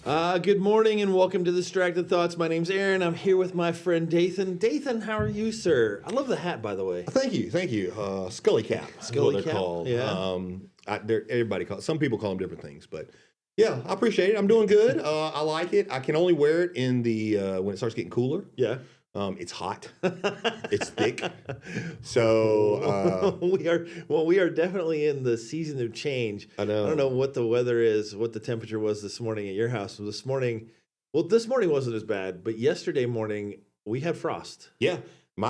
Good morning and welcome to Distracted Thoughts. My name's Aaron. I'm here with my friend Dathan. Dathan, how are you, sir? I love the hat, by the way. Thank you. Scully cap, Scully is what they're cap? called. Yeah. Everybody calls. Some people call them different things, but yeah, I appreciate it. I'm doing good. I like it. I can only wear it in the when it starts getting cooler. Yeah. It's hot. It's thick. So we are definitely in the season of change. I know. I don't know what the weather is, what the temperature was this morning at your house. This morning wasn't as bad, but yesterday morning we had frost. Yeah, 2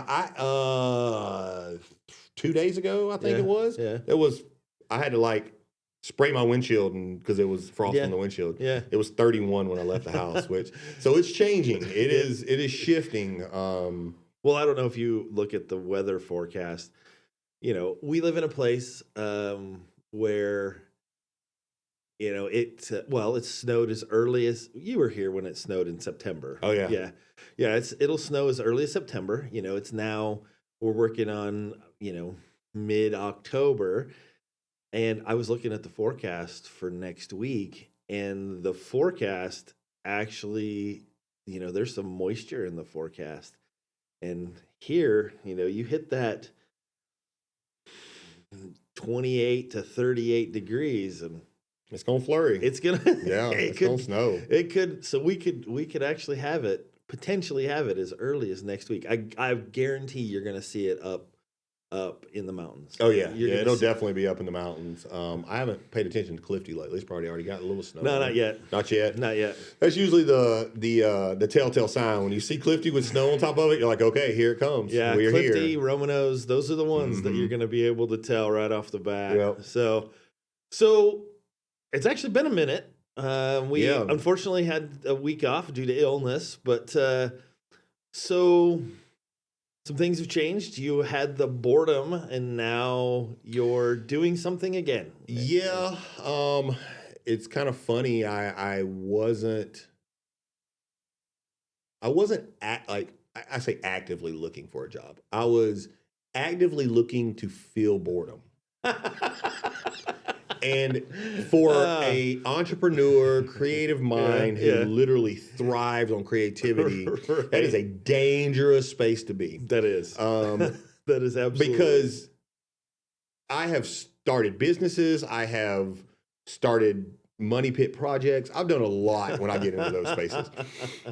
days ago I think it was. Yeah. I had to spray my windshield because it was frost on the windshield. Yeah. It was 31 when I left the house, so it's changing. It is shifting. Well, I don't know if you look at the weather forecast. You know, we live in a place where, you know, it snowed as early as you were here when it snowed in September. Oh yeah. Yeah. It'll snow as early as September. You know, it's now we're working on, mid-October. And I was looking at the forecast for next week, and the forecast actually, there's some moisture in the forecast. And here, you hit that 28 to 38 degrees, and it's gonna flurry. it's gonna it's gonna snow. It could. So we could actually potentially have it as early as next week. I guarantee you're gonna see it up in the mountains. Oh yeah, it'll definitely be up in the mountains. I haven't paid attention to Clifty lately. It's probably already got a little snow. No, not yet. Not yet. Not yet. That's usually the telltale sign. When you see Clifty with snow on top of it, you're like, okay, here it comes. Yeah, we're Clifty, here. Romanos, those are the ones that you're going to be able to tell right off the bat. Yep. So it's actually been a minute. We unfortunately had a week off due to illness, but so some things have changed. You had the boredom, and now you're doing something again. Yeah, it's kind of funny. I wasn't I say actively looking for a job. I was actively looking to feel boredom. And for a entrepreneur, creative mind who literally thrives on creativity, Right. that is a dangerous space to be. That is. That is absolutely. Because I have started businesses, I have started money pit projects. I've done a lot when I get into those spaces.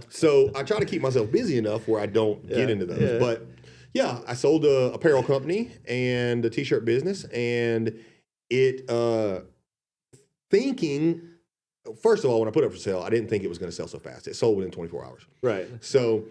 So I try to keep myself busy enough where I don't get into those. Yeah. But yeah, I sold a apparel company and a t-shirt business, and it thinking, first of all, when I put it up for sale, I didn't think it was going to sell so fast. It sold within 24 hours. Right. So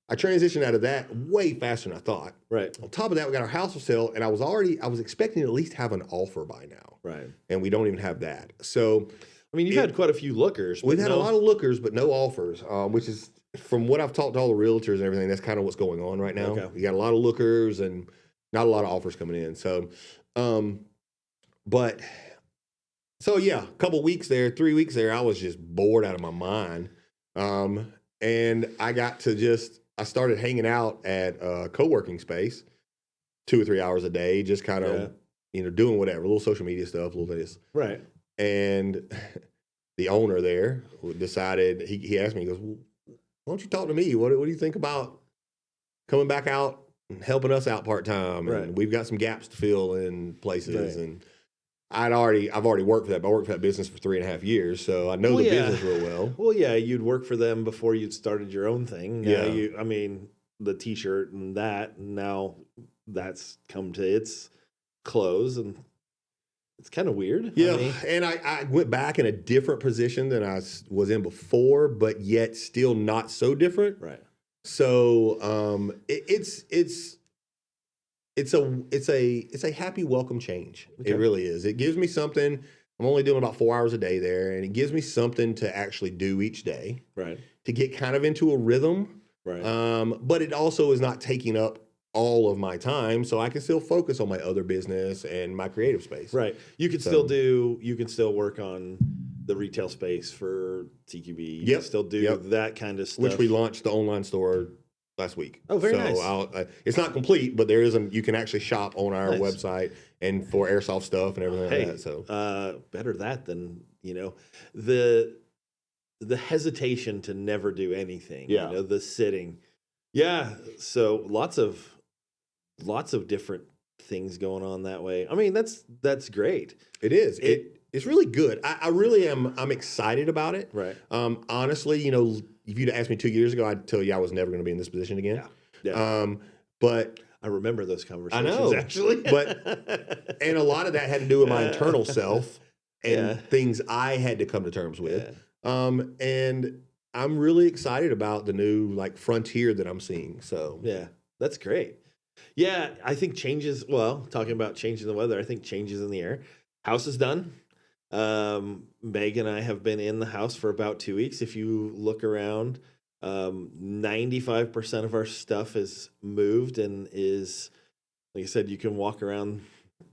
I transitioned out of that way faster than I thought. Right. On top of that, we got our house for sale, and I was expecting to at least have an offer by now. Right. And we don't even have that. So I mean, you've had quite a few lookers. We've had a lot of lookers, but no offers, which is, from what I've talked to all the realtors and everything, that's kind of what's going on right now. Okay. You got a lot of lookers and not a lot of offers coming in. So, a couple weeks there, 3 weeks there, I was just bored out of my mind. And I started hanging out at a co-working space 2 or 3 hours a day, just kind of, doing whatever, a little social media stuff, a little this. Right. And the owner there decided, he asked me, he goes, well, why don't you talk to me? What do you think about coming back out and helping us out part-time? Right. And we've got some gaps to fill in places. Right. And I've already worked for that, but I worked for that business for 3.5 years. So I know the business real well. Well, yeah, you'd work for them before you'd started your own thing. Yeah. The t-shirt and that, now that's come to its close, and it's kind of weird. Yeah, and I went back in a different position than I was in before, but yet still not so different. Right. So it's a happy welcome change. Okay. It really is. It gives me something. I'm only doing about 4 hours a day there, and it gives me something to actually do each day. Right. To get kind of into a rhythm. Right. But it also is not taking up all of my time, so I can still focus on my other business and my creative space. Right. You can still work on the retail space for TQB. You can still do that kind of stuff. Which we launched the online store last week. Oh, very nice. It's not complete, but you can actually shop on our website and for airsoft stuff and everything like that. So better that than, the the hesitation to never do anything. Yeah. You know, the sitting. Yeah. So lots of different things going on that way. I mean, that's great. It is. It's really good. I really am. I'm excited about it. Right. Honestly, you know, if you'd asked me 2 years ago, I'd tell you I was never going to be in this position again. Yeah. But I remember those conversations. I know, actually. and a lot of that had to do with my internal self and things I had to come to terms with. Yeah. And I'm really excited about the new like frontier that I'm seeing. So yeah, that's great. Yeah, I think changes. Well, talking about changes in the weather, I think changes in the air. House is done. Meg and I have been in the house for about 2 weeks. If you look around, 95% of our stuff is moved and is, like I said, you can walk around.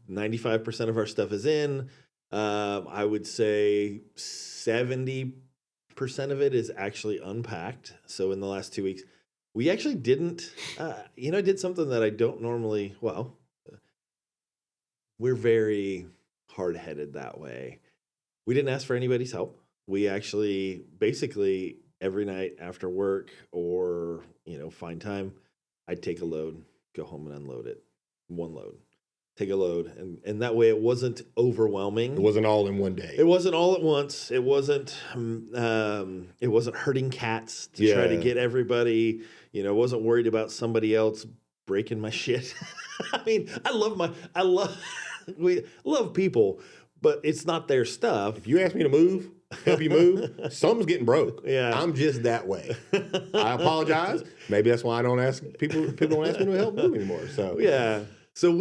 95% of our stuff is in. I would say 70% of it is actually unpacked. So in the last 2 weeks, we actually didn't, I did something that I don't normally, we're very hard-headed that way. We didn't ask for anybody's help. We actually, basically, every night after work or, find time, I'd take a load, go home and unload it. One load. Take a load. And that way it wasn't overwhelming. it wasn't all in one day. It wasn't all at once. It wasn't herding cats to try to get everybody, wasn't worried about somebody else breaking my shit. I mean, we love people, but it's not their stuff. If you ask me to help you move, something's getting broke. Yeah. I'm just that way. I apologize. Maybe that's why I don't ask people don't ask me to help move anymore. So yeah. So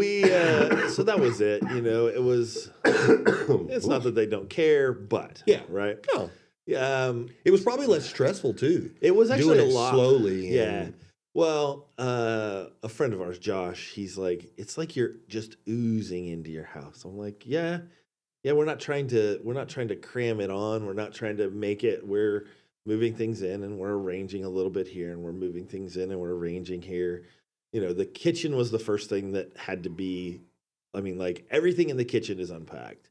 so that was it. It was, it's not that they don't care, but right. No. It was probably less stressful too. It was actually doing a it lot slowly. Yeah. Well, a friend of ours, Josh, he's like, it's like you're just oozing into your house. I'm like, yeah, we're not trying to cram it on. We're not trying to make it. We're moving things in and we're arranging a little bit here and we're moving things in and we're arranging here. The kitchen was the first thing that had to be, like everything in the kitchen is unpacked.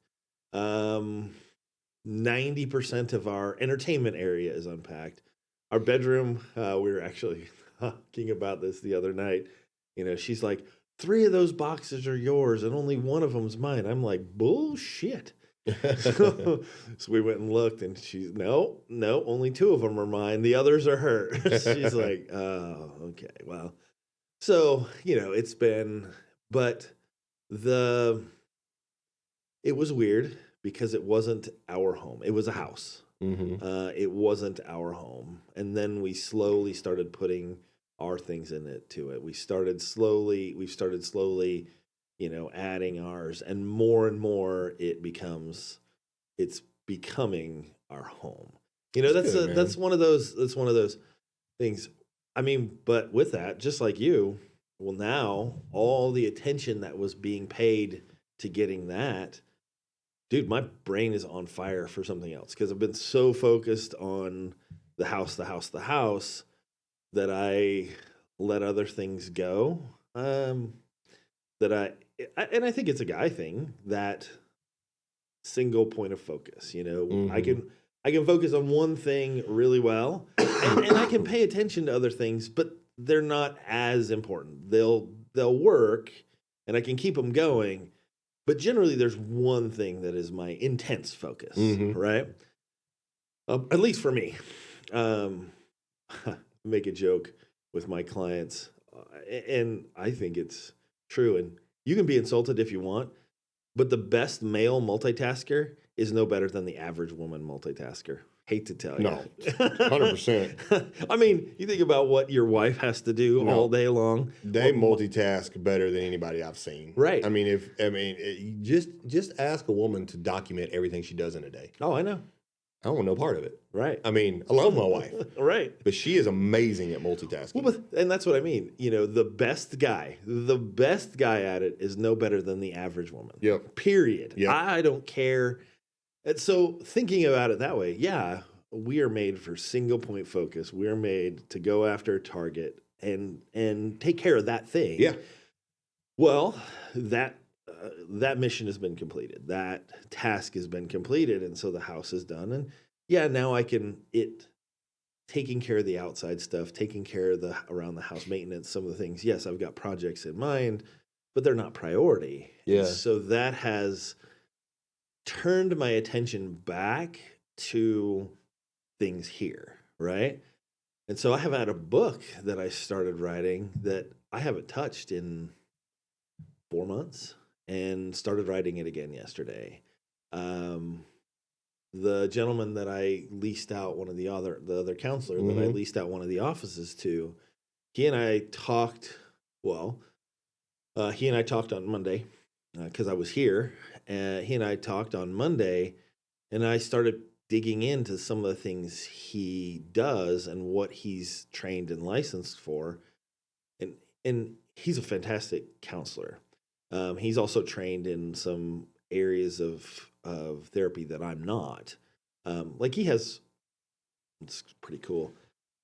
90% of our entertainment area is unpacked. Our bedroom, we were actually talking about this the other night. She's like, 3 of those boxes are yours and only one of them's mine. I'm like, bullshit. So we went and looked and she's, no, only 2 of them are mine. The others are hers. She's like, oh, okay, well. So, it's been, but it was weird because it wasn't our home. It was a house. Mm-hmm. It wasn't our home. And then we slowly started putting our things to it. We started slowly, adding ours, and more it's becoming our home. That's one of those things. But with that, just like you, well, now all the attention that was being paid to getting that, dude, my brain is on fire for something else because I've been so focused on the house that I let other things go. That I think it's a guy thing, that single point of focus. Mm-hmm. I can focus on one thing really well, and I can pay attention to other things, but they're not as important. They'll work, and I can keep them going, but generally there's one thing that is my intense focus, mm-hmm. right? At least for me. Make a joke with my clients, and I think it's true, and you can be insulted if you want, but the best male multitasker is no better than the average woman multitasker. Hate to tell you. No, 100%. You think about what your wife has to do all day long. They multitask better than anybody I've seen. Right. Just ask a woman to document everything she does in a day. Oh, I know. I don't want no part of it. Right. I love my wife. Right. But she is amazing at multitasking. Well, and that's what I mean. The best guy at it is no better than the average woman. Yep. Period. Yep. I don't care. And so thinking about it that way, yeah, we are made for single point focus. We are made to go after a target and take care of that thing. Yeah. Well, that mission has been completed. That task has been completed, and so the house is done. now I can taking care of the outside stuff, taking care of the around the house maintenance, some of the things. Yes, I've got projects in mind, but they're not priority. Yeah. And so that has turned my attention back to things here, right? And so I have had a book that I started writing that I haven't touched in 4 months, and started writing it again yesterday. The gentleman that I leased out the other counselor that I leased out one of the offices to, he and I talked. Well, he and I talked on Monday because I was here. He and I talked on Monday, and I started digging into some of the things he does and what he's trained and licensed for, and he's a fantastic counselor. He's also trained in some areas of therapy that I'm not. Like he has, it's pretty cool,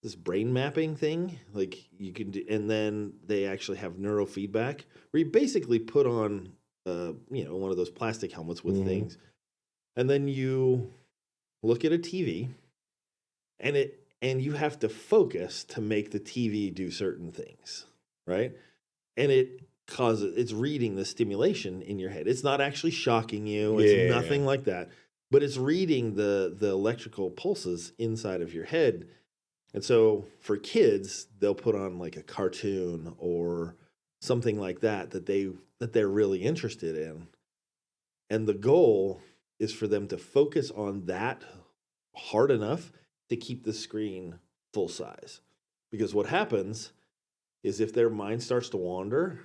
this brain mapping thing. Like you can do, and then they actually have neurofeedback where you basically put on, one of those plastic helmets with things, and then you look at a TV, and you have to focus to make the TV do certain things, right? And it's reading the stimulation in your head. It's not actually shocking you. It's nothing like that, but it's reading the electrical pulses inside of your head. And so for kids, they'll put on like a cartoon or something like that they're really interested in. And the goal is for them to focus on that hard enough to keep the screen full size. Because what happens is if their mind starts to wander,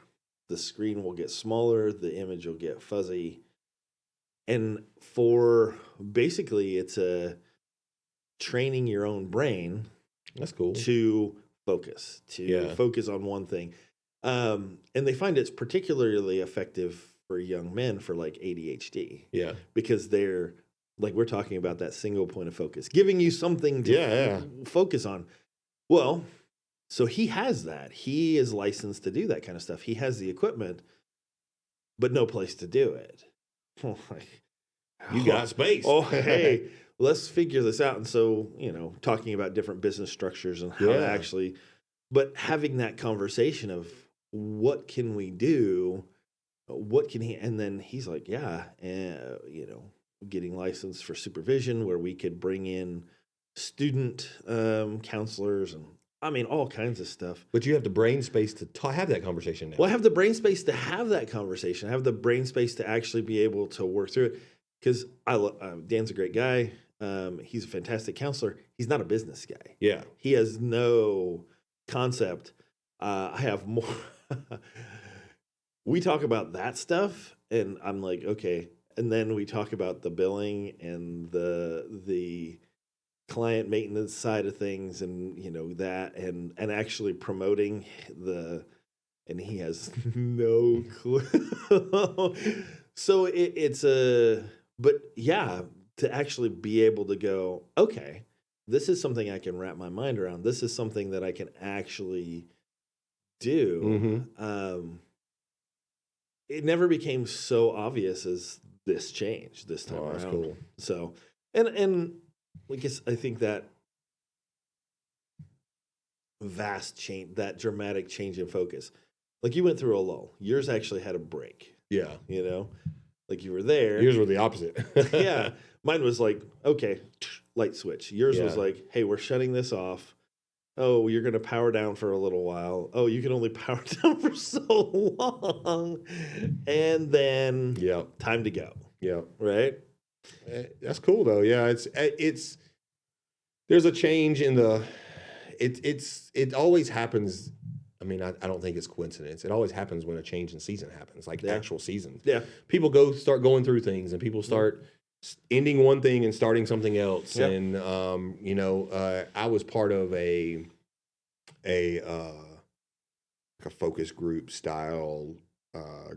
the screen will get smaller, the image will get fuzzy. And for basically, it's a training your own brain. That's cool. To focus on one thing. And they find it's particularly effective for young men for like ADHD. Yeah. Because they're, like we're talking about, that single point of focus, giving you something to focus on. Well, so he has that. He is licensed to do that kind of stuff. He has the equipment, but no place to do it. You got space. Oh, hey, let's figure this out. And so, talking about different business structures and how to actually, but having that conversation of what can we do? What can he, and then he's like, getting licensed for supervision where we could bring in student counselors and all kinds of stuff. But you have the brain space to have that conversation now. Well, I have the brain space to have that conversation. I have the brain space to actually be able to work through it. Because Dan's a great guy. He's a fantastic counselor. He's not a business guy. Yeah. He has no concept. I have more. We talk about that stuff, and I'm like, okay. And then we talk about the billing and the client maintenance side of things, and that, and actually promoting and he has no clue. So it's but yeah, to actually be able to go, okay, this is something I can wrap my mind around. This is something that I can actually do. It never became so obvious as this change this time around. That's cool. So, and I guess I think that vast change, that dramatic change in focus, like you went through a lull. Yours actually had a break. Yeah. Like you were there. Yours were the opposite. Yeah. Mine was like, okay, light switch. Yours was like, hey, we're shutting this off. Oh, you're going to power down for a little while. Oh, you can only power down for so long. And then time to go. Yeah. Right? That's cool though. Yeah, it's there's a change in it always happens. I mean, I don't think it's coincidence. It always happens when a change in season happens, like actual seasons. Yeah. People start going through things, and people start ending one thing and starting something else. Yep. And I was part of a focus group style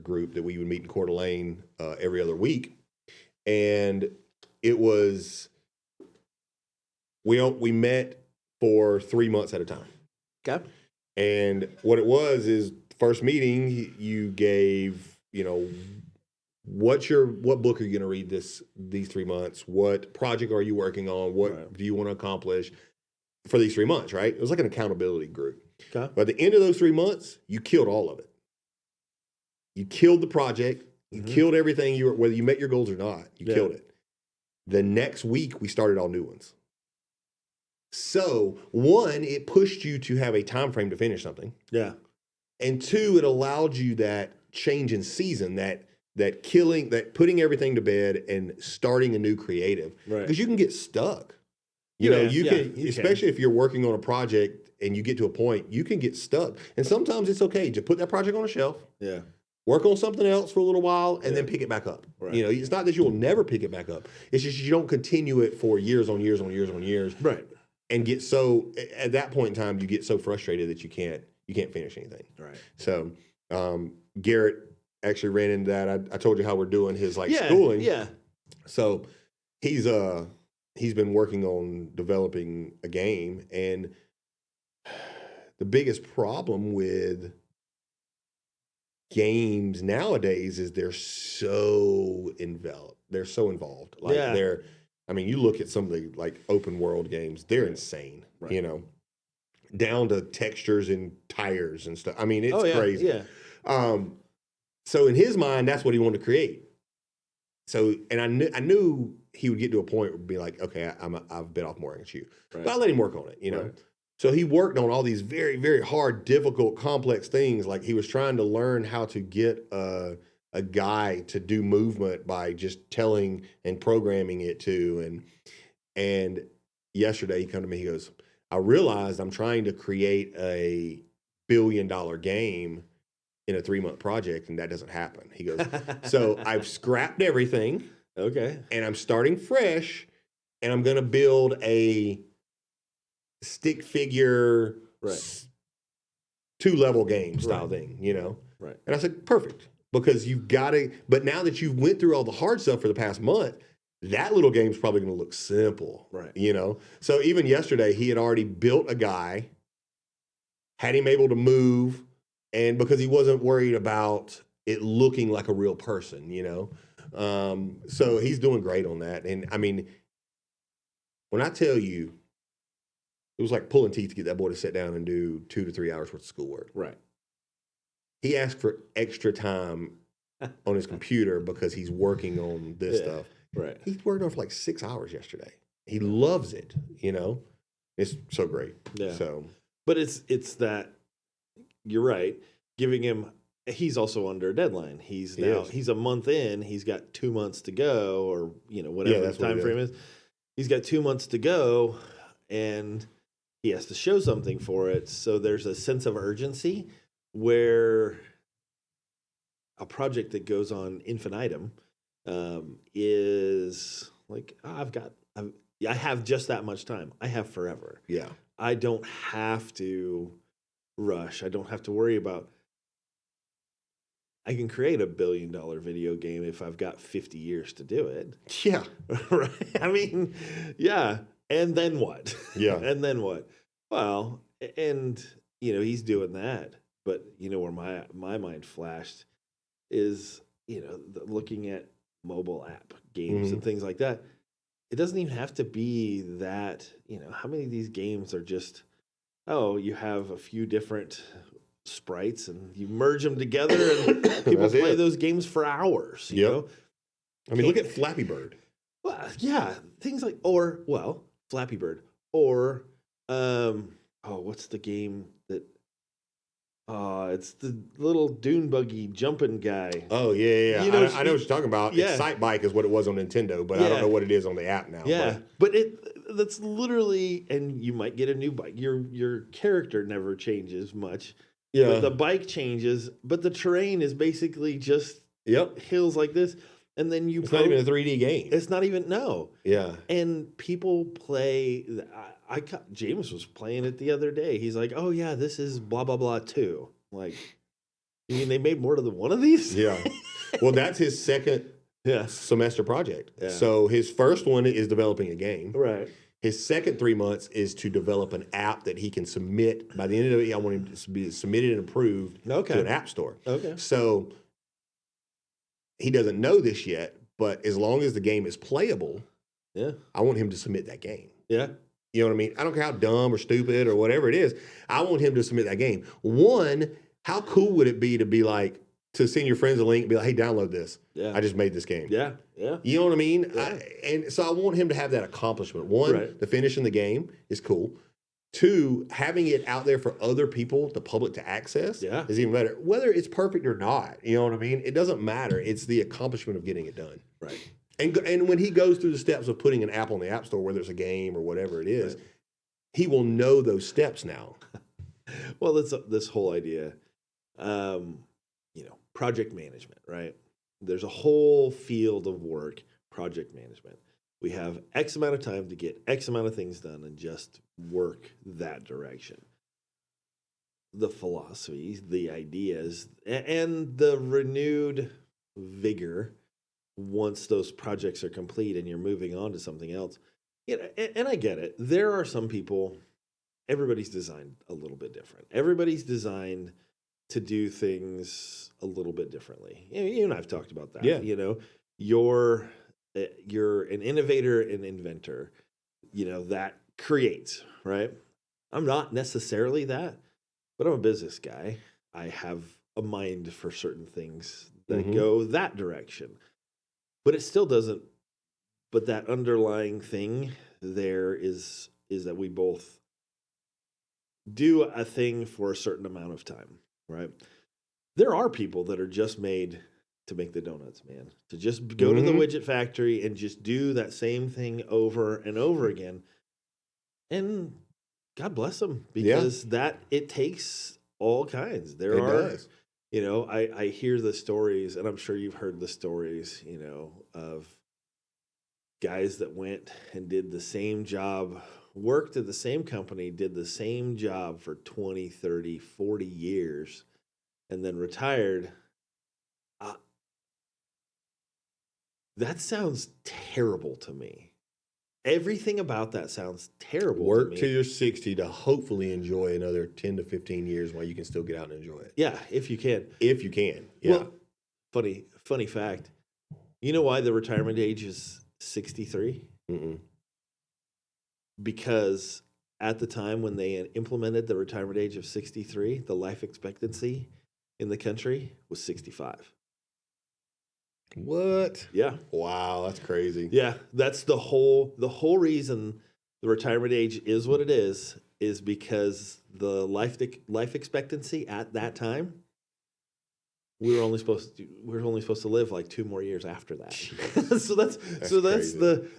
group that we would meet in Coeur d'Alene every other week, and it was we met for 3 months at a time. Okay. And what it was is, first meeting, you gave, what book are you going to read these 3 months? What project are you working on? What do you want to accomplish for these 3 months, right? It was like an accountability group. Okay. But at the end of those 3 months, you killed all of it. You killed the project. You killed everything, whether you met your goals or not. You killed it. The next week, we started all new ones. So, one, it pushed you to have a time frame to finish something. Yeah. And two, it allowed you that change in season, that putting everything to bed and starting a new creative. Right. Because you can get stuck. You can, especially if you're working on a project and you get to a point, you can get stuck. And sometimes it's okay to put that project on a shelf. Yeah. Work on something else for a little while and then pick it back up. Right. It's not that you will never pick it back up. It's just you don't continue it for years on years on years on years. Right. And at that point in time, you get so frustrated that you can't finish anything. Right. So Garrett actually ran into that. I told you how we're doing his schooling. Yeah. So he's been working on developing a game, and the biggest problem with games nowadays is they're so involved. They're so involved. You look at some of the open world games, they're insane. Right. Down to textures and tires and stuff. I mean, it's crazy. Yeah. So in his mind, that's what he wanted to create. So, and I knew he would get to a point where it'd be like, okay, I've bit off more than you. Right. But I let him work on it, Right. So he worked on all these very, very hard, difficult, complex things. Like he was trying to learn how to get a guy to do movement by just telling and programming it to. And yesterday he come to me, he goes, I realized I'm trying to create a $1 billion game in a 3-month project, and that doesn't happen. He goes, so I've scrapped everything. Okay. And I'm starting fresh, and I'm going to build a stick figure, 2-level game style thing, Right. And I said, perfect, because you've got to, but now that you've went through all the hard stuff for the past month, that little game's probably going to look simple, right? So even yesterday, he had already built a guy, had him able to move, and because he wasn't worried about it looking like a real person, so he's doing great on that. And I mean, when I tell you, it was like pulling teeth to get that boy to sit down and do 2 to 3 hours worth of schoolwork. Right. He asked for extra time on his computer because he's working on this stuff. Right. He worked on it for 6 hours yesterday. He loves it, It's so great. Yeah. So, but it's that, you're right, giving him, he's also under a deadline. He's a month in, he's got 2 months to go, or whatever the time frame is. He's got 2 months to go, and he has to show something for it. So there's a sense of urgency where a project that goes on infinitum is like, I have just that much time. I have forever. Yeah. I don't have to rush. I don't have to worry about, I can create a $1 billion video game if I've got 50 years to do it. Yeah. Right. I mean, yeah. And then what? Yeah. And then what? Well, and he's doing that. But where my mind flashed is, looking at mobile app games and things like that. It doesn't even have to be that, how many of these games are just, you have a few different sprites and you merge them together and people play those games for hours, you know? I mean, look at Flappy Bird. Well, yeah, things like, Flappy Bird, or, what's the game that, it's the little dune buggy jumping guy. Oh, yeah. I know what you're talking about. Yeah. Sight Bike is what it was on Nintendo, but I don't know what it is on the app now. Yeah, but that's literally, and you might get a new bike. Your character never changes much. Yeah. But the bike changes, but the terrain is basically just hills like this. And then it's not even a 3D game. It's not even, no. Yeah. And people play, James was playing it the other day. He's like, oh yeah, this is blah, blah, blah 2. Like, you mean they made more than one of these? Yeah. Well, that's his second semester project. Yeah. So his first one is developing a game. Right. His second 3 months is to develop an app that he can submit. By the end of it, I want him to be submitted and approved to an app store. Okay. So he doesn't know this yet, but as long as the game is playable, I want him to submit that game. Yeah. You know what I mean? I don't care how dumb or stupid or whatever it is. I want him to submit that game. One, how cool would it be to be like, to send your friends a link and be like, hey, download this. Yeah. I just made this game. Yeah. Yeah. You know what I mean? Yeah. And so I want him to have that accomplishment. One, the finishing the game is cool. Two, having it out there for other people, the public to access is even better. Whether it's perfect or not, you know what I mean? It doesn't matter. It's the accomplishment of getting it done. Right. And when he goes through the steps of putting an app on the App Store, whether it's a game or whatever it is, he will know those steps now. Well, that's this whole idea, project management, right? There's a whole field of work, project management. We have X amount of time to get X amount of things done and just work that direction. The philosophies, the ideas, and the renewed vigor once those projects are complete and you're moving on to something else. And I get it. There are some people, everybody's designed a little bit different. Everybody's designed to do things a little bit differently. You and I've talked about that. Yeah. You're an innovator and inventor, that creates, right? I'm not necessarily that, but I'm a business guy. I have a mind for certain things that go that direction. But it still doesn't, but that underlying thing there is that we both do a thing for a certain amount of time, right? There are people that are just made to make the donuts, man. To just go to the widget factory and just do that same thing over and over again. And God bless them, because it takes all kinds. It does. I hear the stories, and I'm sure you've heard the stories, of guys that went and did the same job, worked at the same company, did the same job for 20, 30, 40 years, and then retired. That sounds terrible to me. Everything about that sounds terrible to me. Work till you're 60 to hopefully enjoy another 10 to 15 years while you can still get out and enjoy it. Yeah, if you can. If you can, yeah. Well, funny fact. You know why the retirement age is 63? Because at the time when they implemented the retirement age of 63, the life expectancy in the country was 65. What? Yeah. Wow, that's crazy. Yeah, that's the whole reason the retirement age is what it is because the life expectancy at that time, we were only supposed to live like 2 more years after that.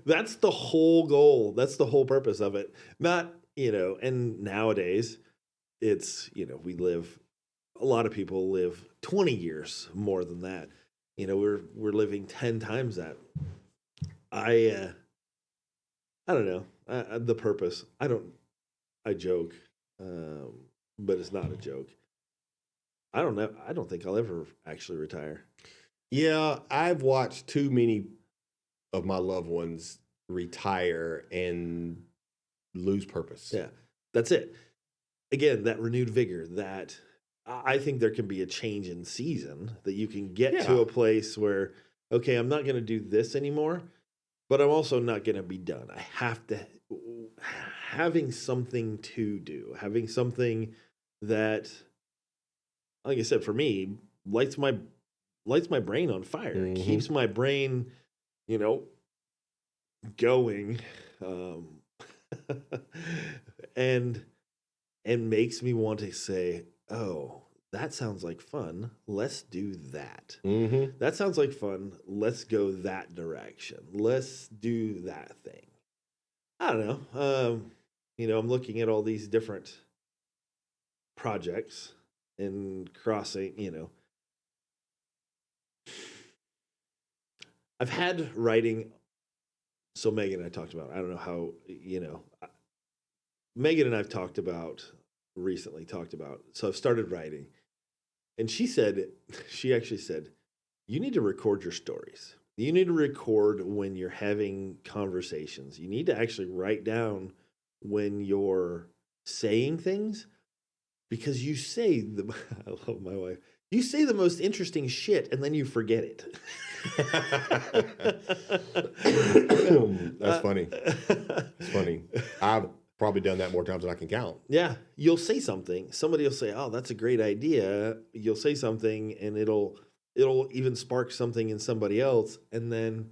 That's the whole goal. That's the whole purpose of it. Not, and nowadays it's, a lot of people live 20 years more than that. We're living 10 times that. I don't know the purpose. I joke, but it's not a joke. I don't know. I don't think I'll ever actually retire. Yeah, I've watched too many of my loved ones retire and lose purpose. Yeah, that's it. Again, that renewed vigor, that I think there can be a change in season, that you can get to a place where, okay, I'm not going to do this anymore, but I'm also not going to be done. I have to, having something to do, having something that, like I said, for me, lights my brain on fire. Keeps my brain, going, and makes me want to say, oh, that sounds like fun. Let's do that. That sounds like fun. Let's go that direction. Let's do that thing. I don't know. I'm looking at all these different projects and crossing, I've had writing. So Megan and I talked about, I don't know how, Megan and I've recently talked about, so I've started writing. And she actually said, you need to record your stories. You need to record when you're having conversations. You need to actually write down when you're saying things, because I love my wife. You say the most interesting shit and then you forget it. That's funny. It's funny. I've probably done that more times than I can count. Yeah, you'll say something. Somebody will say, "Oh, that's a great idea." You'll say something, and it'll even spark something in somebody else, and then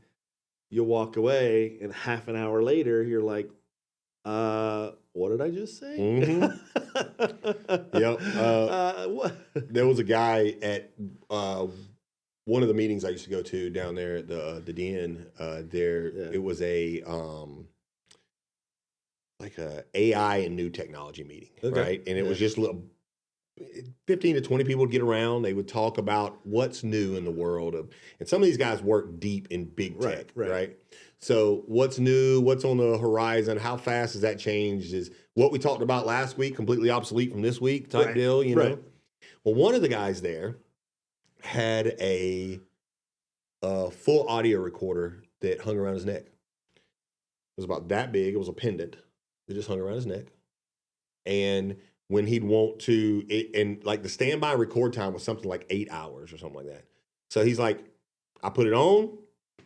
you'll walk away, and half an hour later, you're like, what did I just say?" Mm-hmm. Yep. What? There was a guy at one of the meetings I used to go to down there at the Den. It was a like a AI and new technology meeting, right? And it was just 15 to 20 people would get around. They would talk about what's new in the world and some of these guys work deep in big tech, right? So what's new, what's on the horizon, how fast has that changed? Is what we talked about last week completely obsolete from this week type deal, you know? Well, one of the guys there had a full audio recorder that hung around his neck. It was about that big. It was a pendant that just hung around his neck. And when he'd want to, and like the standby record time was something like 8 hours or something like that. So he's like, I put it on.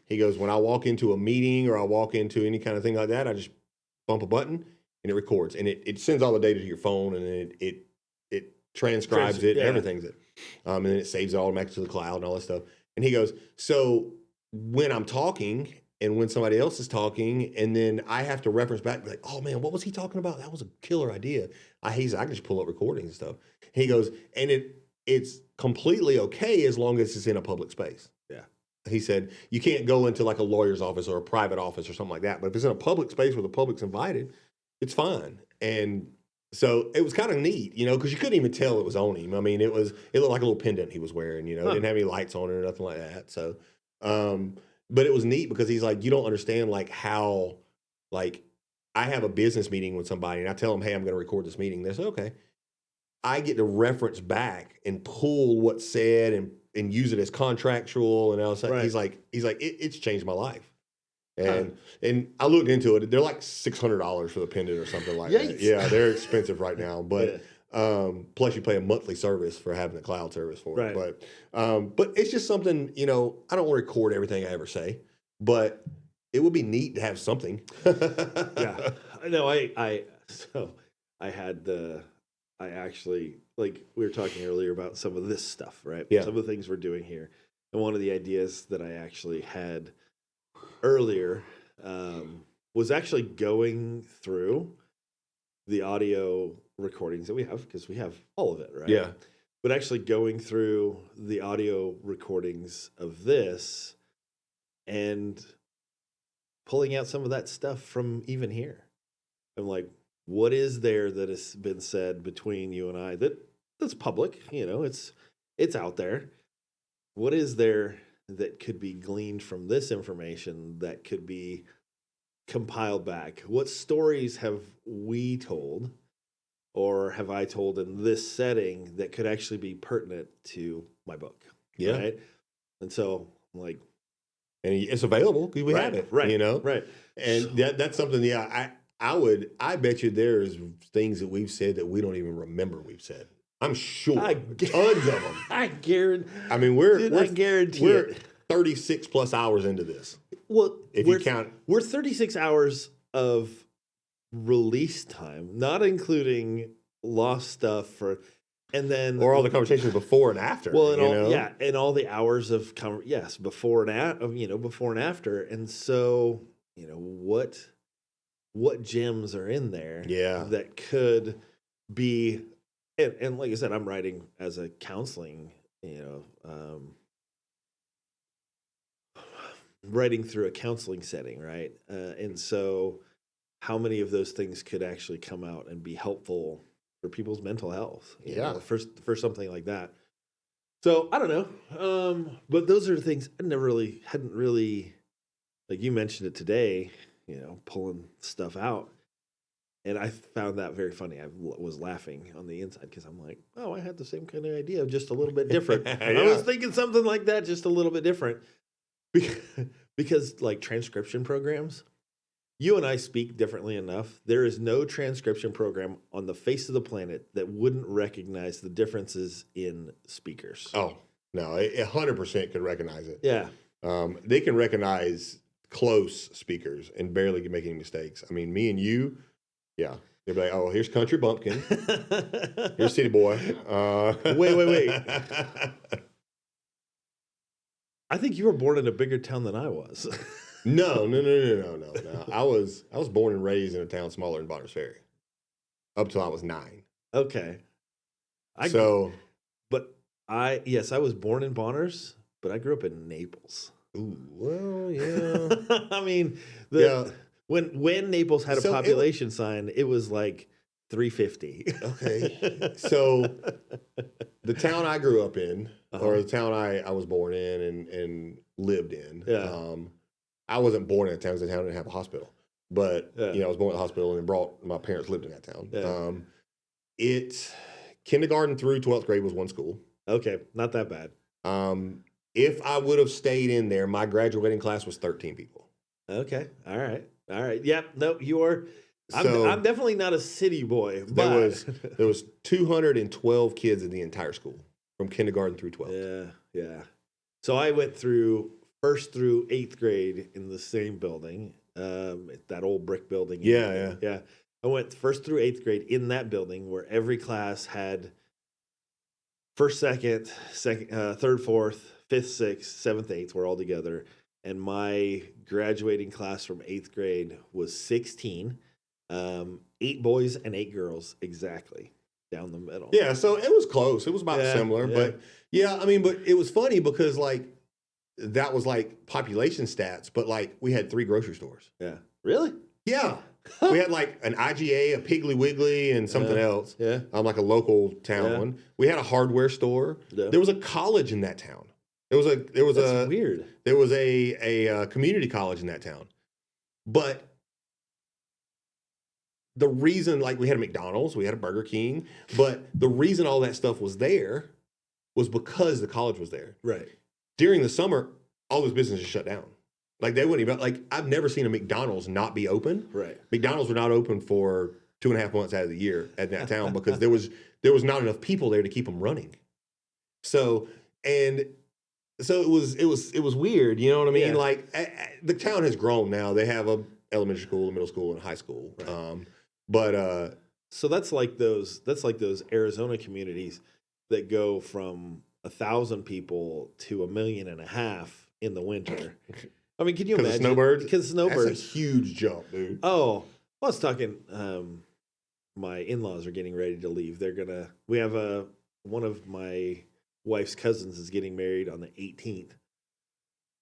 He goes, when I walk into a meeting or I walk into any kind of thing like that, I just bump a button and it records. And it sends all the data to your phone and it transcribes it, everything's it. And then it saves it automatically to the cloud and all that stuff. And he goes, so when I'm talking and when somebody else is talking, and then I have to reference back, like, oh man, what was he talking about? That was a killer idea. He said, I can just pull up recordings and stuff. He goes, and it's completely okay as long as it's in a public space. Yeah. He said, you can't go into like a lawyer's office or a private office or something like that. But if it's in a public space where the public's invited, it's fine. And so it was kind of neat, you know, because you couldn't even tell it was on him. I mean, it looked like a little pendant he was wearing, you know, it didn't have any lights on it or nothing like that. So, but it was neat because he's like, you don't understand like how, like, I have a business meeting with somebody and I tell them, hey, I'm going to record this meeting. They say, okay. I get to reference back and pull what's said and use it as contractual. And else. He's like, it's changed my life. And I looked into it. They're like $600 for the pendant or something like that. Yeah, they're expensive right now. But plus you pay a monthly service for having the cloud service for it. But it's just something, you know, I don't want to record everything I ever say, but it would be neat to have something. Yeah. No, I actually, like we were talking earlier about some of this stuff, right? Yeah. Some of the things we're doing here. And one of the ideas that I actually had earlier was actually going through the audio recordings that we have, because we have all of it, right? Yeah. But actually going through the audio recordings of this and pulling out some of that stuff from even here. I'm like, what is there that has been said between you and I that's public? You know, it's out there. What is there that could be gleaned from this information that could be compiled back? What stories have we told or have I told in this setting that could actually be pertinent to my book? Yeah. Right? And so I'm like, and it's available because we have it, you know? Right. And that's something, I bet you there's things that we've said that we don't even remember we've said. I'm sure. Tons of them. I guarantee. I mean, I guarantee we're 36 plus hours into this. Well, if you count, we're 36 hours of release time, not including lost stuff and then or all the conversations before and after. Well, and all the hours of before and after. And so, you know, what gems are in there that could be, and like I said, I'm writing as a counseling, writing through a counseling setting, right? And so how many of those things could actually come out and be helpful for people's mental health? You know, for something like that. So I don't know. But those are things I hadn't really, like you mentioned it today, you know, pulling stuff out. And I found that very funny. I was laughing on the inside because I'm like, oh, I had the same kind of idea, just a little bit different. I was thinking something like that, just a little bit different. Because like transcription programs, you and I speak differently enough. There is no transcription program on the face of the planet that wouldn't recognize the differences in speakers. Oh, no, 100% could recognize it. Yeah. They can recognize close speakers and barely can make any mistakes. I mean, me and you, yeah. They'd be like, oh, here's Country Bumpkin. Here's City Boy. Wait. I think you were born in a bigger town than I was. No. I was born and raised in a town smaller than Bonners Ferry up till I was 9. Okay. I was born in Bonners, but I grew up in Naples. Ooh, well, yeah. I mean, when Naples had a population sign, it was like 350. Okay. So the town I grew up in, or the town I was born in and lived in, I wasn't born in a town because the town didn't have a hospital. But, I was born at the hospital and my parents lived in that town. Yeah. Kindergarten through 12th grade was one school. Okay, not that bad. If I would have stayed in there, my graduating class was 13 people. Okay, all right. Yep, no, you are. I'm definitely not a city boy. But there was 212 kids in the entire school from kindergarten through 12th. Yeah. So I went through 1st through 8th grade in the same building, that old brick building. Yeah. I went 1st through 8th grade in that building where every class had 1st, 2nd, 3rd, 4th, 5th, 6th, 7th, 8th were all together. And my graduating class from 8th grade was 16, 8 boys and 8 girls exactly down the middle. Yeah, so it was close. It was about similar. Yeah. But but it was funny because that was population stats, but we had 3 grocery stores. Yeah. Really? Yeah. We had an IGA, a Piggly Wiggly, and something else. Yeah. Like a local town one. We had a hardware store. Yeah. There was a college in that town. That's weird. There was a community college in that town. But the reason, we had a McDonald's, we had a Burger King, but the reason all that stuff was there was because the college was there. Right. During the summer, all those businesses shut down. They wouldn't even, I've never seen a McDonald's not be open. Right. McDonald's were not open for 2.5 months out of the year at that town because there was not enough people there to keep them running. So it was weird, you know what I mean? Yeah. The town has grown now. They have a elementary school, a middle school, and a high school. Right. So that's like those Arizona communities that go from 1,000 people to 1.5 million in the winter. I mean, can you imagine? Snowbirds? Because snowbirds. That's a huge jump, dude. Oh, I was talking. My in-laws are getting ready to leave. We have one of my wife's cousins is getting married on the 18th.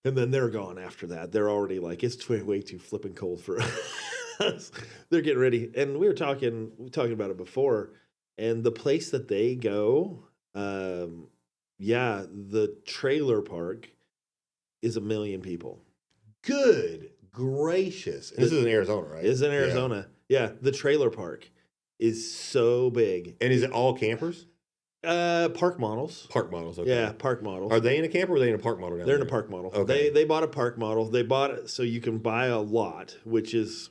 And then they're gone after that. They're already it's way too flipping cold for us. They're getting ready. And we were talking about it before. And the place that they go, the trailer park is 1 million people. Good gracious. And this is in Arizona, right? It's in Arizona. Yeah. The trailer park is so big. And is it all campers? Park models. Park models, okay. Yeah, park models. Are they in a camper or are they in a park model down They're there? in a park model. Okay. They bought a park model. They bought it so you can buy a lot, which is,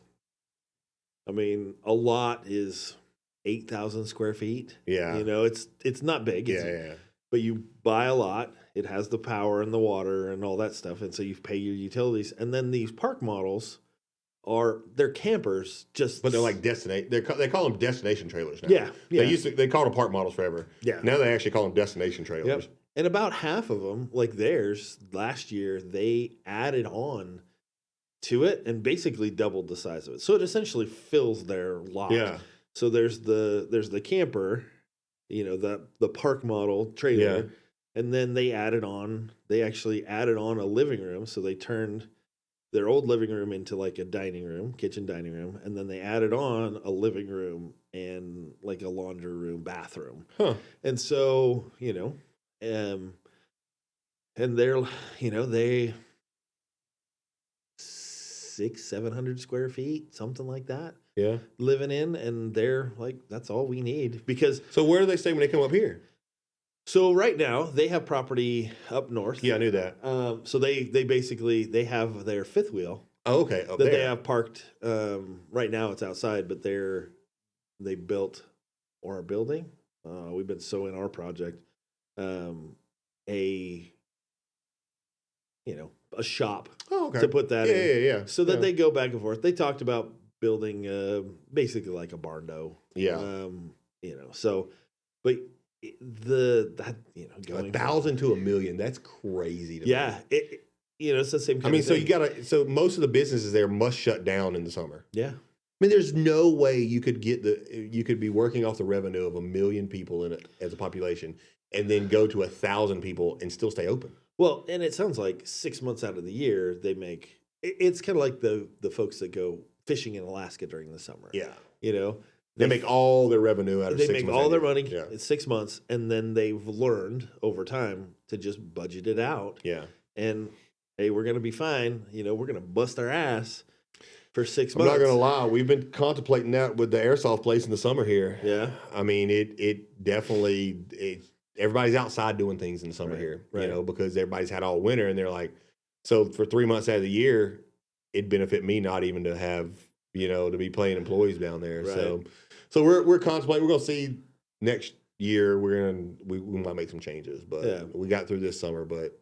a lot is 8,000 square feet. Yeah. It's not big. Yeah. But you buy a lot. It has the power and the water and all that stuff. And so you pay your utilities. And then these park models they're campers, but they're they call them destination trailers now. Yeah. They called them park models forever. Yeah. Now they actually call them destination trailers. Yep. And about half of them, like theirs, last year, they added on to it and basically doubled the size of it. So it essentially fills their lot. Yeah. So there's the camper, the park model trailer. Yeah. And then they actually added on a living room. So they turned their old living room into a kitchen dining room. And then they added on a living room and a laundry room, bathroom. Huh. And so, and they're, they 600-700 square feet, something like that. Yeah. Living in, and they're that's all we need because. So where do they stay when they come up here? So right now they have property up north. Yeah, I knew that. So they basically have their fifth wheel. Oh, okay. That they have parked. Right now it's outside, but they built or are building. We've been so in our project. A a shop okay. to put that in. Yeah. So that they go back and forth. They talked about building basically like a barn dough. Yeah. So, but going 1,000 to 1,000,000, that's crazy to me. It's the same kind of so thing. so most of the businesses there must shut down in the summer. Yeah. I mean, there's no way you could be working off the revenue of 1,000,000 people in it as a population and then go to 1,000 people and still stay open. Well, and it sounds like 6 months out of the year they make it's kind of like the folks that go fishing in Alaska during the summer. Yeah. They make all their revenue out of 6 months. They make all their money in in 6 months, and then they've learned over time to just budget it out. Yeah. And hey, we're going to be fine. We're going to bust our ass for 6 I'm months. not going to lie. We've been contemplating that with the airsoft place in the summer here. Yeah. I mean, it definitely, everybody's outside doing things in the summer here, because everybody's had all winter, and they're like, so for 3 months out of the year, it'd benefit me not even to have, to be paying employees down there. Right. So we're contemplating. We're going to see next year. We might make some changes, but we got through this summer. But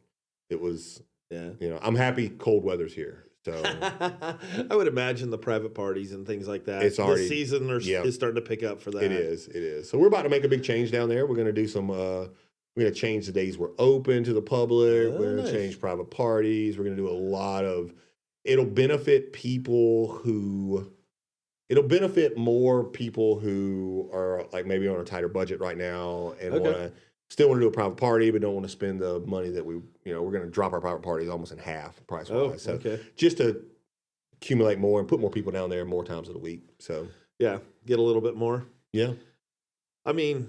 it was, I'm happy cold weather's here. So I would imagine the private parties and things like that. It's already, this season is starting to pick up for that. It is. So we're about to make a big change down there. We're going to do some. We're going to change the days we're open to the public. We're going to change private parties. We're going to do a lot of. It'll benefit more people who are like maybe on a tighter budget right now and still want to do a private party, but don't want to spend the money that we're going to drop our private parties almost in half price wise. So just to accumulate more and put more people down there more times of the week. So get a little bit more. Yeah. I mean,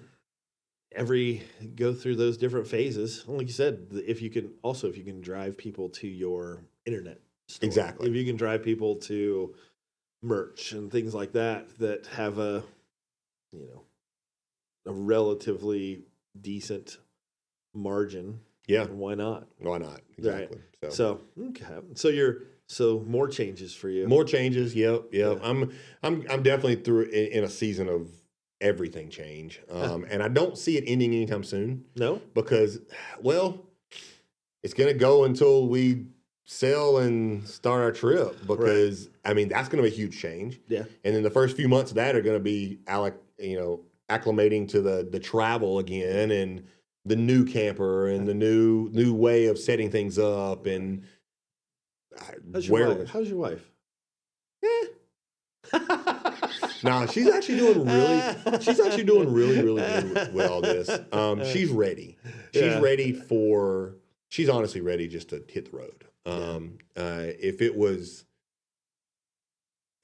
go through those different phases. Like you said, if you can drive people to your internet store. Exactly. If you can drive people to merch and things like that have a relatively decent margin. Yeah. Why not? Exactly. Right. So more changes for you. More changes. Yep. Yeah. I'm definitely through in a season of everything change. And I don't see it ending anytime soon. No? Because, it's going to go until we sell and start our trip because, I mean, that's going to be a huge change. Yeah. And then the first few months of that are going to be, acclimating to the travel again and the new camper and the new way of setting things up. And how's your wife? No, she's actually doing really, really good with all this. She's ready. She's honestly ready just to hit the road.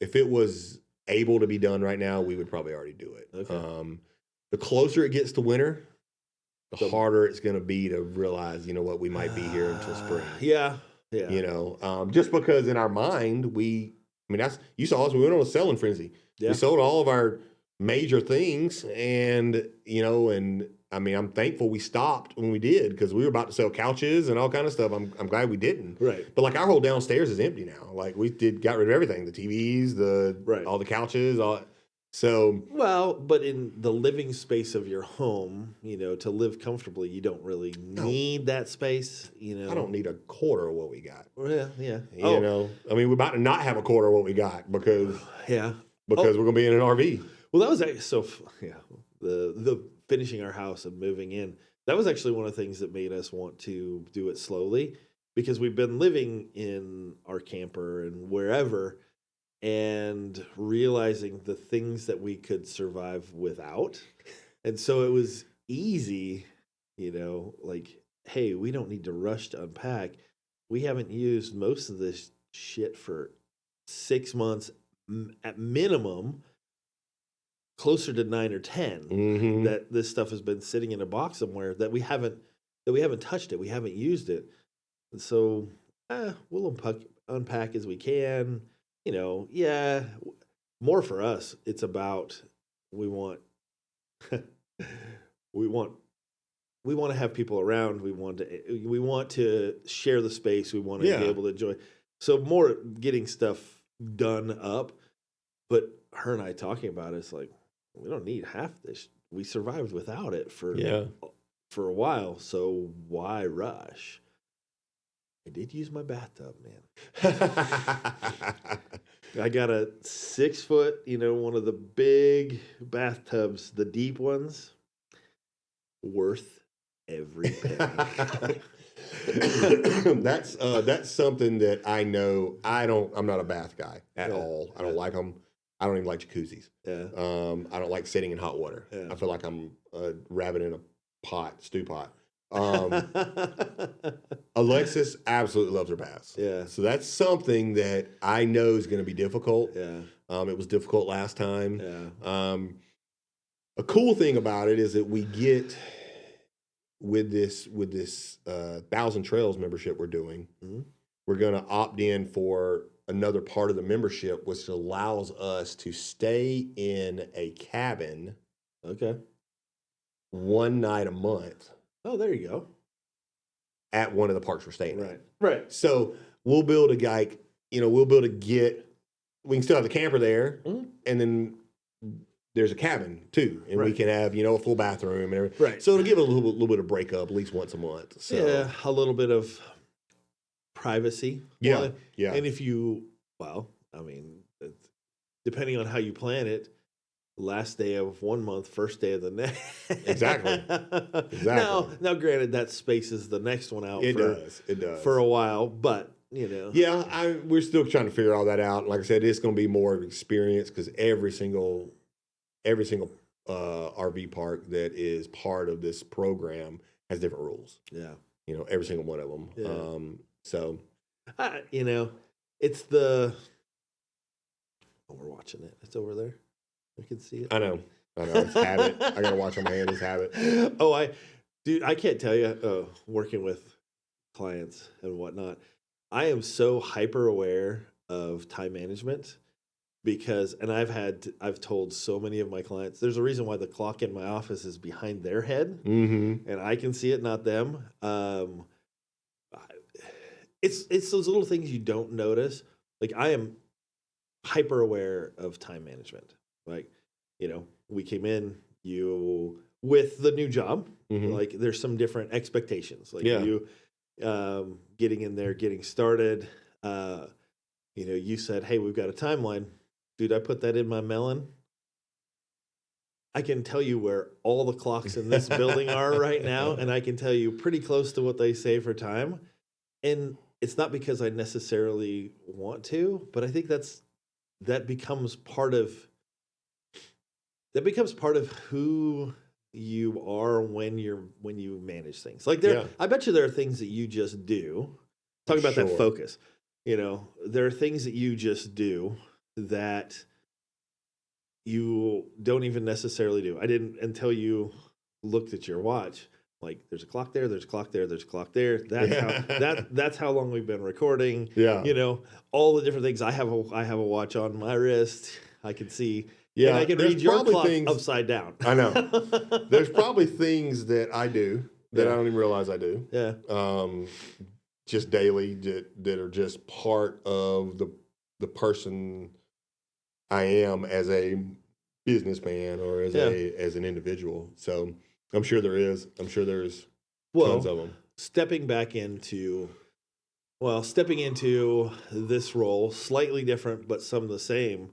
If it was able to be done right now, we would probably already do it. Okay. The closer it gets to winter, the harder it's going to be to realize, what, we might be here until spring. Yeah. Just because in our mind, you saw us, we went on a selling frenzy. Yeah. We sold all of our major things and I'm thankful we stopped when we did because we were about to sell couches and all kind of stuff. I'm glad we didn't. Right. But our whole downstairs is empty now. We got rid of everything, the TVs, all the couches, but in the living space of your home, to live comfortably, you don't really need that space. I don't need a quarter of what we got. Yeah. We're about to not have a quarter of what we got because we're going to be in an RV. Well, that was actually the finishing our house and moving in. That was actually one of the things that made us want to do it slowly because we've been living in our camper and wherever and realizing the things that we could survive without. And so it was easy, hey, we don't need to rush to unpack. We haven't used most of this shit for 6 months at minimum, closer to 9 or 10, that this stuff has been sitting in a box somewhere that we haven't touched it. We haven't used it. And so we'll unpack as we can. More for us. It's about we want to have people around. We want to share the space. We want to be able to enjoy. So more getting stuff done up. But her and I talking about it, it's like we don't need half this. We survived without it for a while. So why rush? I did use my bathtub, man. I got a 6 foot, one of the big bathtubs, the deep ones, worth every penny. That's something that I know. I'm not a bath guy at all. I don't like them. I don't even like jacuzzis. Yeah. I don't like sitting in hot water. Yeah. I feel like I'm a rabbit in a stew pot. Alexis absolutely loves her baths. Yeah. So that's something that I know is going to be difficult. Yeah. It was difficult last time. Yeah. A cool thing about it is that we get with this 1,000 Trails membership we're doing, we're going to opt in for another part of the membership, which allows us to stay in a cabin. Okay. One night a month. Oh, there you go. At one of the parks we're staying at. Right. Right. So we'll be able to get, we can still have the camper there, and then there's a cabin too, and we can have a full bathroom and everything. Right. So it'll give it a little bit of breakup at least once a month. So. Yeah, a little bit of privacy. Yeah. Well, yeah. And if you, depending on how you plan it, last day of 1 month, first day of the next. Exactly. Now, granted, that spaces the next one out. It does for a while, but Yeah, we're still trying to figure all that out. Like I said, it's going to be more of an experience because every single RV park that is part of this program has different rules. Yeah. Every single one of them. Yeah. It's the. Oh, we're watching it. It's over there. I can see it. I know. It's habit. I got to watch on my hand. It's habit. Oh, I can't tell you, working with clients and whatnot, I am so hyper aware of time management and I've told so many of my clients, there's a reason why the clock in my office is behind their head, and I can see it, not them. It's those little things you don't notice. Like, I am hyper aware of time management. Like, we came in with the new job, like there's some different expectations. Like you getting in there, getting started. You said, hey, we've got a timeline. Dude, I put that in my melon. I can tell you where all the clocks in this building are right now, and I can tell you pretty close to what they say for time. And it's not because I necessarily want to, but I think that becomes part of who you are when you manage things. Like I bet you there are things that you just do. Talk about that focus. There are things that you just do that you don't even necessarily do. I didn't until you looked at your watch. Like, there's a clock there, there's a clock there, there's a clock there. That's how long we've been recording. Yeah. All the different things. I have a watch on my wrist. I can see. Yeah, and I can read your clock upside down. I know. There's probably things that I do that I don't even realize I do. Yeah. Just daily that are just part of the person I am as a businessman or as an individual. So I'm sure there is. I'm sure there's tons of them. Stepping into this role, slightly different, but some of the same.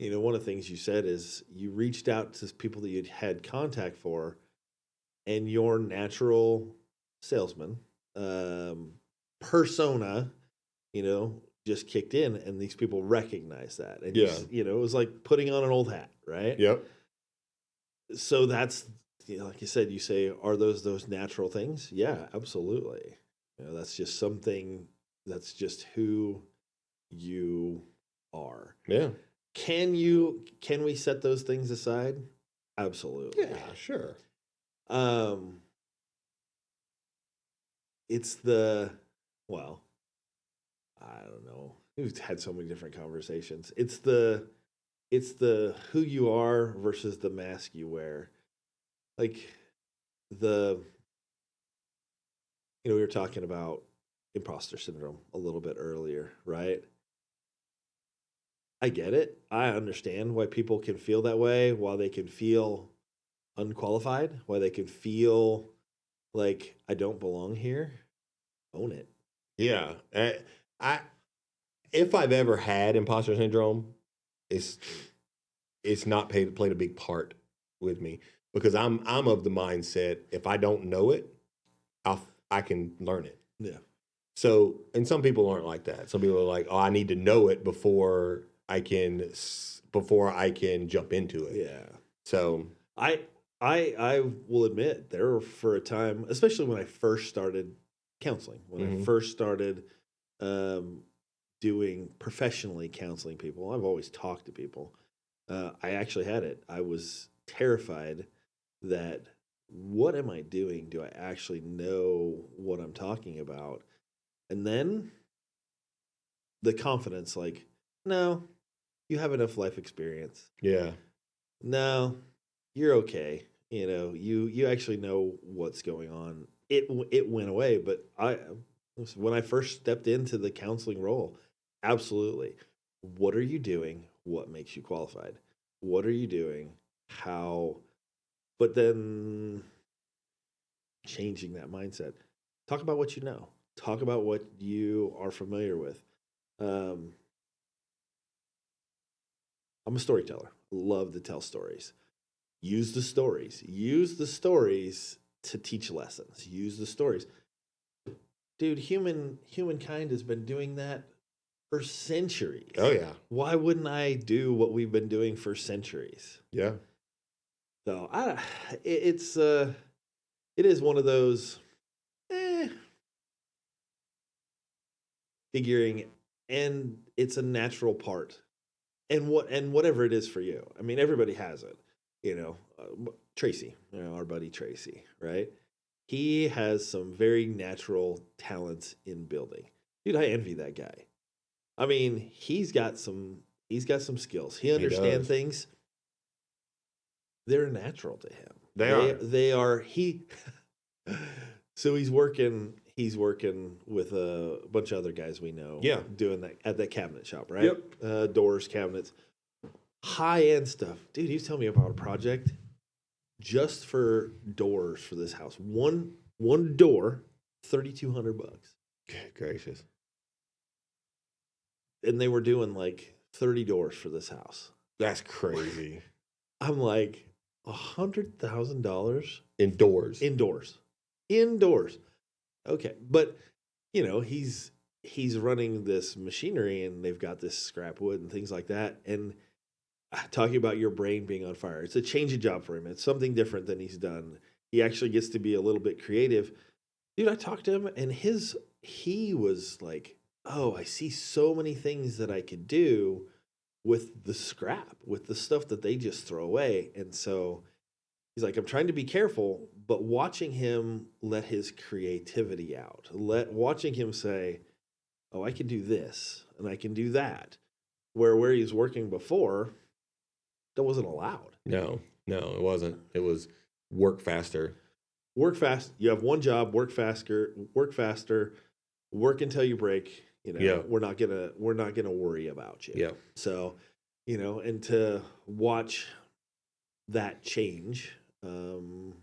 One of the things you said is you reached out to people that you'd had contact for, and your natural salesman persona, just kicked in, and these people recognize that. And it was like putting on an old hat, right? Yep. So that's, like you said, you say, are those natural things? Yeah, absolutely. That's just something, that's just who you are. Yeah. Can we set those things aside? Absolutely. Yeah, sure. It's I don't know. We've had so many different conversations. It's the who you are versus the mask you wear. Like we were talking about imposter syndrome a little bit earlier, right? I get it. I understand why people can feel that way, why they can feel unqualified, why they can feel like I don't belong here. Own it. Yeah. I if I've ever had imposter syndrome, it's not played a big part with me because I'm of the mindset if I don't know it, I can learn it. Yeah. So, and some people aren't like that. Some people are like, "Oh, I need to know it before I can jump into it." Yeah. So, I will admit there for a time, especially when I first started counseling, when I first started um, doing professionally counseling people. I've always talked to people. I actually had it. I was terrified that what am I doing? Do I actually know what I'm talking about? And then the confidence, like, no, you have enough life experience. yeah. No, you're okay. You actually know what's going on. It went away, but when I first stepped into the counseling role, absolutely. What are you doing? What makes you qualified? What are you doing? How? But then changing that mindset. Talk about what you know. Talk about what you are familiar with. Um, I'm a storyteller. Love to tell stories. Use the stories. Use the stories to teach lessons. Use the stories. Dude, humankind has been doing that for centuries. Oh yeah. Why wouldn't I do what we've been doing for centuries? Yeah. So it is one of those figuring, and it's a natural part. And whatever it is for you. I mean, everybody has it. Tracy, our buddy Tracy, right? He has some very natural talents in building. Dude, I envy that guy. I mean, he's got some skills. He understands things. They're natural to him. They are he so he's working with a bunch of other guys we know. Yeah. Doing that at that cabinet shop, right? Yep. Doors, cabinets, high end stuff. Dude, he was telling me about a project just for doors for this house. One door, $3,200. Good gracious. And they were doing like 30 doors for this house. That's crazy. I'm like, $100,000 Indoors. Indoors. Okay, but he's running this machinery, and they've got this scrap wood and things like that. And talking about your brain being on fire, it's a change of job for him. It's something different than he's done. He actually gets to be a little bit creative. Dude, I talked to him, and he was like, "Oh, I see so many things that I could do with the scrap, with the stuff that they just throw away." And so he's like, "I'm trying to be careful," but watching him let his creativity out, watching him say, "Oh, I can do this and I can do that," where he was working before, that wasn't allowed. No, it wasn't. It was work faster. Work fast. You have one job. Work faster. Work faster. Work until you break. Yeah. We're not gonna worry about you. Yeah. So, and to watch that change. And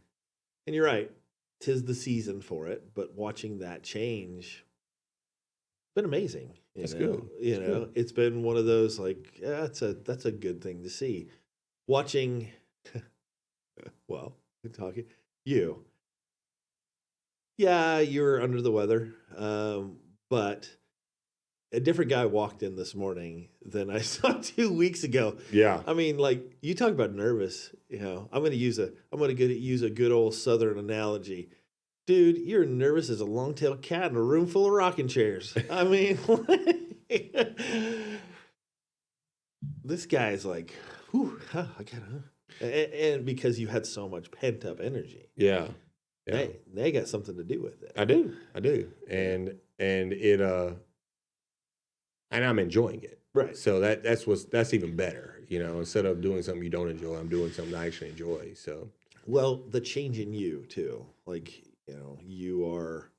you're right, 'tis the season for it. But watching that change, it's been amazing. That's good. It's been one of those like, yeah, that's a good thing to see. Watching, well, talking you. Yeah, you were under the weather, but a different guy walked in this morning than I saw 2 weeks ago. Yeah. I mean, like, you talk about nervous. I'm going to use a good old Southern analogy. Dude, you're nervous as a long-tailed cat in a room full of rocking chairs. I mean, this guy's like, whew, I gotta, and because you had so much pent-up energy. Yeah. They got something to do with it. I do. And it and I'm enjoying it. Right. So that's even better. Instead of doing something you don't enjoy, I'm doing something I actually enjoy. So well, the change in you too. Like, you are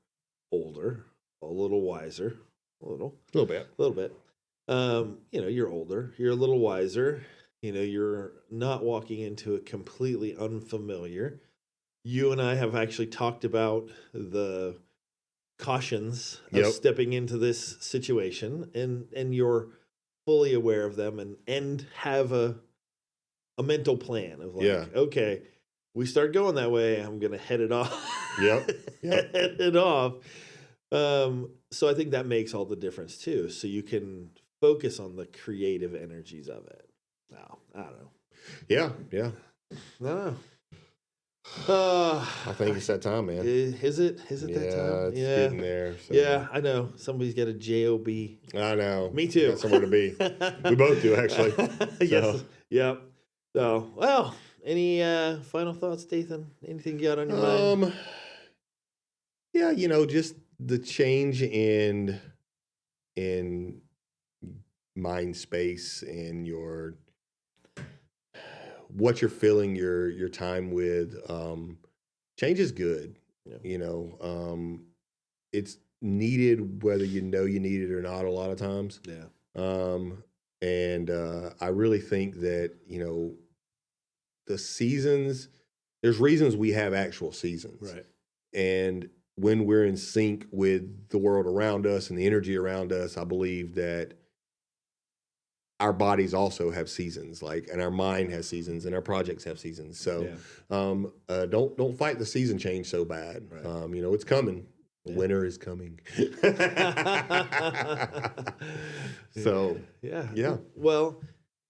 older, a little wiser, a little bit. You're older, you're a little wiser. You're not walking into a completely unfamiliar. You and I have actually talked about the cautions of Yep. stepping into this situation, and you're fully aware of them, and have a mental plan of like, okay, we start going that way, I'm gonna head it off. Yep. Head it off. So I think that makes all the difference too. So you can focus on the creative energies of it. No, I don't know. Yeah. No. I think it's that time, man. Is it that time? It's getting there. So. Yeah, I know. Somebody's got a job. I know. Me too. Got somewhere to be. We both do, actually. Yes. So. Yep. So, well, any final thoughts, Dathan? Anything you got on your mind? Yeah, just the change in mind space and what you're filling your time with. Change is good. Yeah. It's needed whether you need it or not a lot of times. Yeah. And I really think that, the seasons, there's reasons we have actual seasons. Right. And when we're in sync with the world around us and the energy around us, I believe that our bodies also have seasons, and our mind has seasons, and our projects have seasons. So, don't fight the season change so bad. Right. It's coming. Yeah. Winter is coming. So, yeah. Well,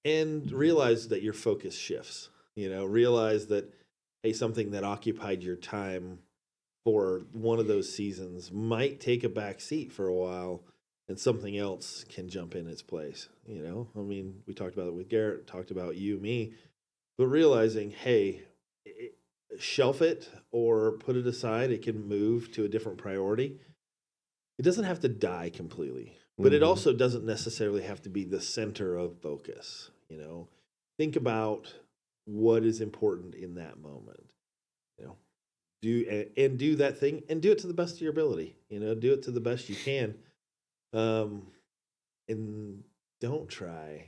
and realize that your focus shifts. Realize that, hey, something that occupied your time for one of those seasons might take a back seat for a while, and something else can jump in its place. We talked about it with Garrett, talked about you, me, but realizing, hey, shelf it or put it aside. It can move to a different priority. It doesn't have to die completely, but it also doesn't necessarily have to be the center of focus. Think about what is important in that moment. Do that thing, and do it to the best of your ability. Do it to the best you can. And don't try.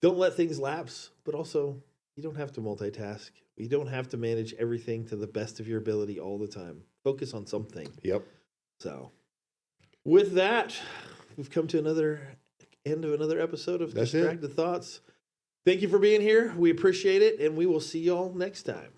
Don't let things lapse, but also you don't have to multitask. You don't have to manage everything to the best of your ability all the time. Focus on something. Yep. So with that, we've come to end of another episode of Distracted Thoughts. Thank you for being here. We appreciate it, and we will see y'all next time.